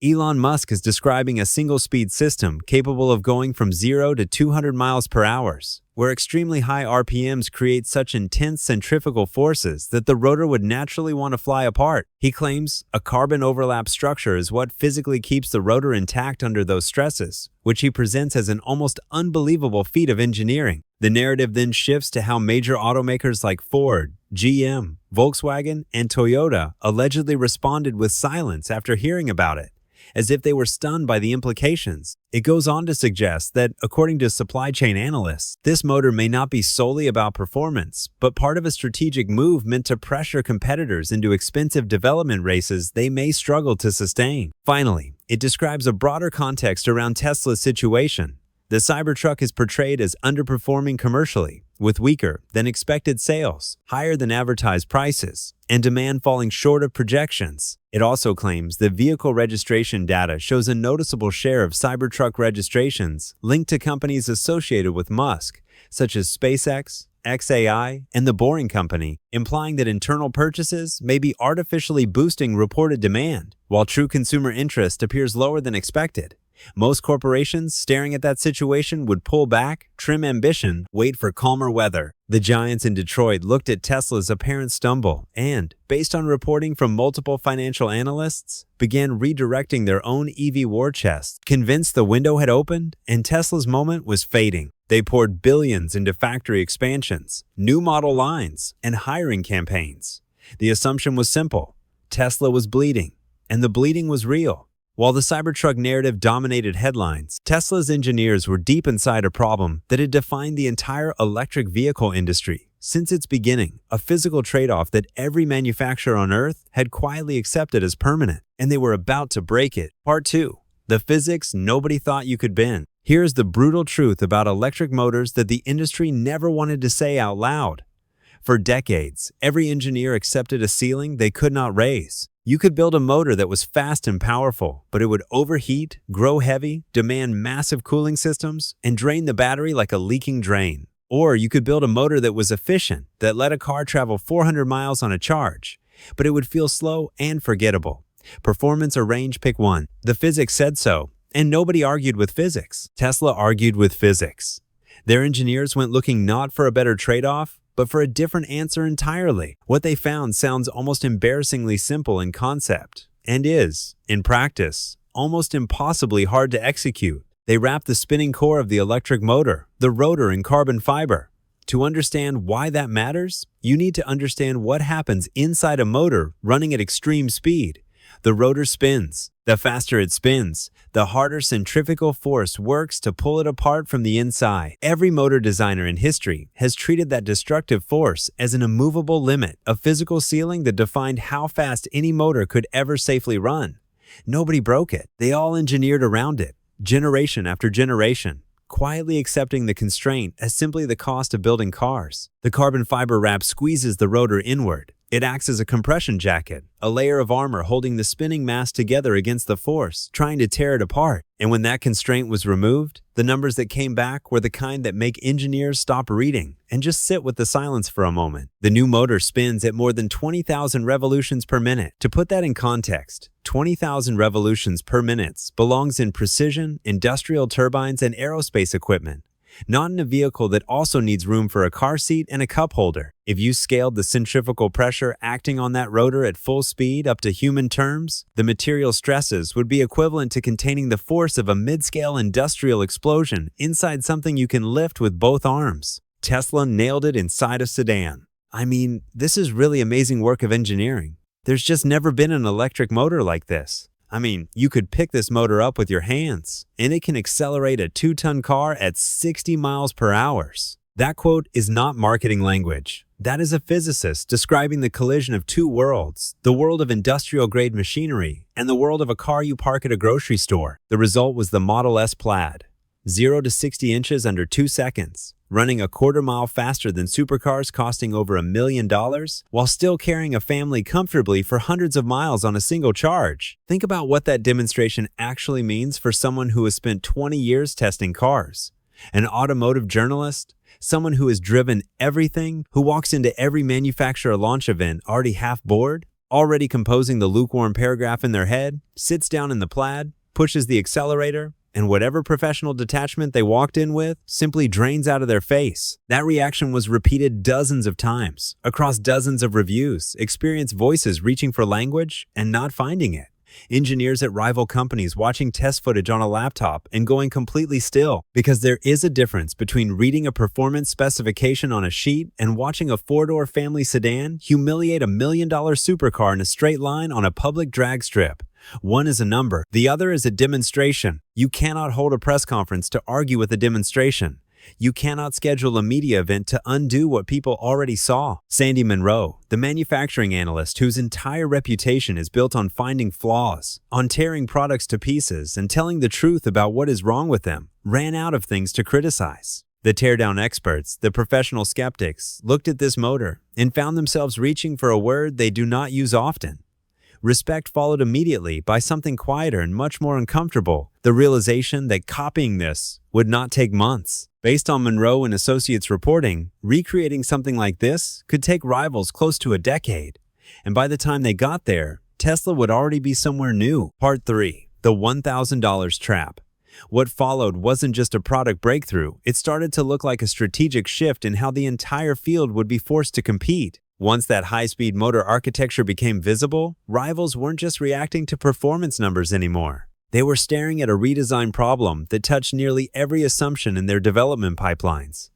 Elon Musk is describing a single-speed system capable of going from 0 to 200 miles per hour, where extremely high RPMs create such intense centrifugal forces that the rotor would naturally want to fly apart. He claims a carbon overlap structure is what physically keeps the rotor intact under those stresses, which he presents as an almost unbelievable feat of engineering. The narrative then shifts to how major automakers like Ford, GM, Volkswagen, and Toyota allegedly responded with silence after hearing about it, as if they were stunned by the implications. It goes on to suggest that, according to supply chain analysts, this motor may not be solely about performance, but part of a strategic move meant to pressure competitors into expensive development races they may struggle to sustain. Finally, it describes a broader context around Tesla's situation. The Cybertruck is portrayed as underperforming commercially, with weaker than expected sales, higher than advertised prices, and demand falling short of projections. It also claims that vehicle registration data shows a noticeable share of Cybertruck registrations linked to companies associated with Musk, such as SpaceX, XAI, and the Boring Company, implying that internal purchases may be artificially boosting reported demand, while true consumer interest appears lower than expected. Most corporations staring at that situation would pull back, trim ambition, wait for calmer weather. The giants in Detroit looked at Tesla's apparent stumble and, based on reporting from multiple financial analysts, began redirecting their own EV war chest, convinced the window had opened and Tesla's moment was fading. They poured billions into factory expansions, new model lines, and hiring campaigns. The assumption was simple: Tesla was bleeding, and the bleeding was real. While the Cybertruck narrative dominated headlines, Tesla's engineers were deep inside a problem that had defined the entire electric vehicle industry since its beginning, a physical trade-off that every manufacturer on Earth had quietly accepted as permanent, and they were about to break it. Part 2. The physics nobody thought you could bend. Here's the brutal truth about electric motors that the industry never wanted to say out loud. For decades, every engineer accepted a ceiling they could not raise. You could build a motor that was fast and powerful, but it would overheat, grow heavy, demand massive cooling systems, and drain the battery like a leaking drain. Or you could build a motor that was efficient, that let a car travel 400 miles on a charge, but it would feel slow and forgettable. Performance or range, pick one. The physics said so, and nobody argued with physics. Tesla argued with physics. Their engineers went looking not for a better trade-off, but for a different answer entirely. What they found sounds almost embarrassingly simple in concept, and is, in practice, almost impossibly hard to execute. They wrapped the spinning core of the electric motor, the rotor, in carbon fiber. To understand why that matters, you need to understand what happens inside a motor running at extreme speed. The rotor spins. The faster it spins, the harder centrifugal force works to pull it apart from the inside. Every motor designer in history has treated that destructive force as an immovable limit, a physical ceiling that defined how fast any motor could ever safely run. Nobody broke it. They all engineered around it, generation after generation, quietly accepting the constraint as simply the cost of building cars. The carbon fiber wrap squeezes the rotor inward. It acts as a compression jacket, a layer of armor holding the spinning mass together against the force, trying to tear it apart. And when that constraint was removed, the numbers that came back were the kind that make engineers stop reading and just sit with the silence for a moment. The new motor spins at more than 20,000 revolutions per minute. To put that in context, 20,000 revolutions per minute belongs in precision, industrial turbines, and aerospace equipment, not in a vehicle that also needs room for a car seat and a cup holder. If you scaled the centrifugal pressure acting on that rotor at full speed up to human terms, the material stresses would be equivalent to containing the force of a mid-scale industrial explosion inside something you can lift with both arms. Tesla nailed it inside a sedan. I mean, this is really amazing work of engineering. There's just never been an electric motor like this. I mean, you could pick this motor up with your hands, and it can accelerate a 2-ton car at 60 miles per hour. That quote is not marketing language. That is a physicist describing the collision of two worlds, the world of industrial-grade machinery and the world of a car you park at a grocery store. The result was the Model S Plaid. 0 to 60 inches under 2 seconds, running a quarter mile faster than supercars costing over $1 million, while still carrying a family comfortably for hundreds of miles on a single charge. Think about what that demonstration actually means for someone who has spent 20 years testing cars. An automotive journalist, someone who has driven everything, who walks into every manufacturer launch event already half bored. already composing the lukewarm paragraph in their head, sits down in the Plaid, pushes the accelerator, and whatever professional detachment they walked in with simply drains out of their face. That reaction was repeated dozens of times, across dozens of reviews, experienced voices reaching for language and not finding it. Engineers at rival companies watching test footage on a laptop and going completely still, because there is a difference between reading a performance specification on a sheet and watching a four-door family sedan humiliate $1 million supercar in a straight line on a public drag strip. One is a number, the other is a demonstration. You cannot hold a press conference to argue with a demonstration. You cannot schedule a media event to undo what people already saw. Sandy Munro, the manufacturing analyst whose entire reputation is built on finding flaws, on tearing products to pieces and telling the truth about what is wrong with them, ran out of things to criticize. The teardown experts, the professional skeptics, looked at this motor and found themselves reaching for a word they do not use often. Respect followed immediately by something quieter and much more uncomfortable, the realization that copying this would not take months. Based on Munro and Associates reporting, recreating something like this could take rivals close to a decade. And by the time they got there, Tesla would already be somewhere new. Part 3. The $1,000 Trap. What followed wasn't just a product breakthrough, it started to look like a strategic shift in how the entire field would be forced to compete. Once that high-speed motor architecture became visible, rivals weren't just reacting to performance numbers anymore. They were staring at a redesign problem that touched nearly every assumption in their development pipelines.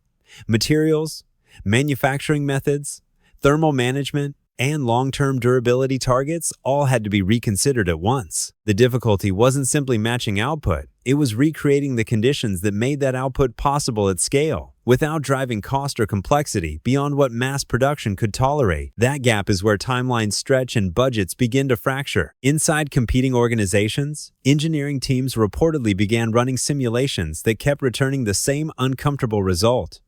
Materials, manufacturing methods, thermal management, and long-term durability targets all had to be reconsidered at once. The difficulty wasn't simply matching output, it was recreating the conditions that made that output possible at scale, without driving cost or complexity beyond what mass production could tolerate. That gap is where timelines stretch and budgets begin to fracture. Inside competing organizations, engineering teams reportedly began running simulations that kept returning the same uncomfortable result.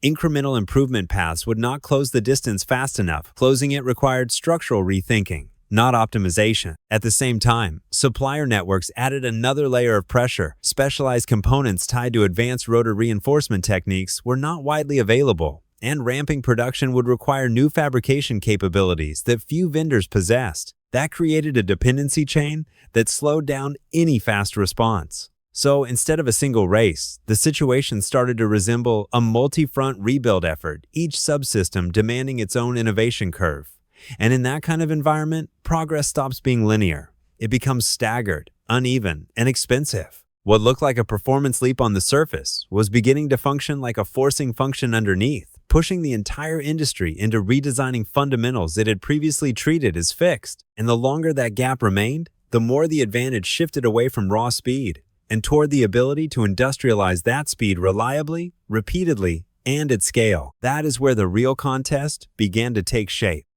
Incremental improvement paths would not close the distance fast enough. Closing it required structural rethinking, not optimization. At the same time, supplier networks added another layer of pressure. Specialized components tied to advanced rotor reinforcement techniques were not widely available, and ramping production would require new fabrication capabilities that few vendors possessed. That created a dependency chain that slowed down any fast response. So instead of a single race, the situation started to resemble a multi-front rebuild effort, each subsystem demanding its own innovation curve. And in that kind of environment, progress stops being linear. It becomes staggered, uneven, and expensive. What looked like a performance leap on the surface was beginning to function like a forcing function underneath, pushing the entire industry into redesigning fundamentals it had previously treated as fixed. And the longer that gap remained, the more the advantage shifted away from raw speed and toward the ability to industrialize that speed reliably, repeatedly, and at scale. That is where the real contest began to take shape.